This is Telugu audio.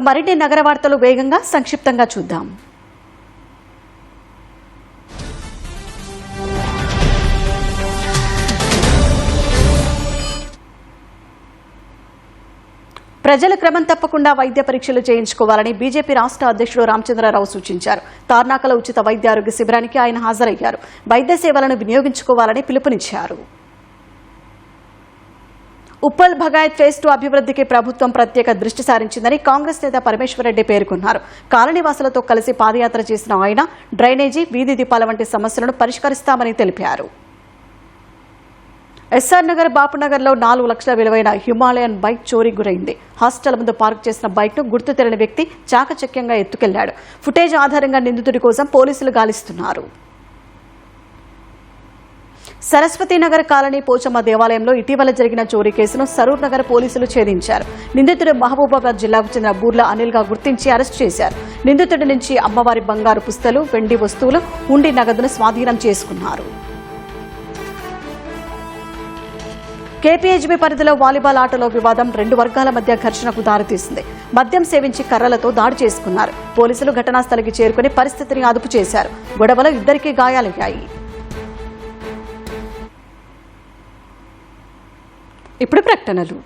మరిన్ని నగర వార్తలు వేగంగా సంక్షిప్తంగా చూద్దాం. ప్రజలు క్రమం తప్పకుండా వైద్య పరీక్షలు చేయించుకోవాలని బీజేపీ రాష్ట్ర అధ్యక్షుడు రామచంద్రరావు సూచించారు. తార్నాకల ఉచిత వైద్య ఆరోగ్య శిబిరానికి ఆయన హాజరయ్యారు. వైద్య సేవలను వినియోగించుకోవాలని పిలుపునిచ్చారు. ఉప్పల్ భగాయత్ ఫేజ్ 2 అభివృద్ధికి ప్రభుత్వం ప్రత్యేక దృష్టి సారించిందని కాంగ్రెస్ నేత పరమేశ్వరరెడ్డి పేర్కొన్నారు. కాలనీవాసులతో కలిసి పాదయాత్ర చేసిన ఆయన డ్రైనేజీ, వీధి దీపాల వంటి సమస్యలను పరిష్కరిస్తామని తెలిపారు. ఎస్ఆర్ నగర్, బాపునగర్లో 4 లక్షల విలువైన హిమాలయన్ బైక్ చోరీ గురైంది. హాస్టల్ ముందు పార్క్ చేసిన బైక్ను గుర్తు తెలియని వ్యక్తి చాకచక్యంగా ఎత్తుకెళ్లాడు. ఫుటేజ్ ఆధారంగా నిందితుడి కోసం పోలీసులు గాలిస్తున్నారు. సరస్వతీనగర్ కాలనీ పోచమ్మ దేవాలయంలో ఇటీవల జరిగిన చోరీ కేసును సరూర్ నగర్ పోలీసులు ఛేదించారు. నిందితుడు మహబూబాబాద్ జిల్లాకు చెందిన బూర్ల అనిల్ గా గుర్తించి అరెస్టు చేశారు. నిందితుడి నుంచి అమ్మవారి బంగారు పుస్తలు, వెండి వస్తువులు, ఉండి నగదును స్వాధీనం చేసుకున్నారు. కేపీహెచ్బీ పరిధిలో వాలీబాల్ ఆటలో వివాదం 2 వర్గాల మధ్య ఘర్షణకు దారితీసింది. మద్యం సేవించి కర్రలతో దాడి చేసుకున్నారు. పోలీసులు ఘటనా స్థలికి చేరుకుని పరిస్థితిని అదుపు చేశారు. గొడవలో 2 గాయాలయ్యాయి. ఇప్పుడు ప్రకటనలు.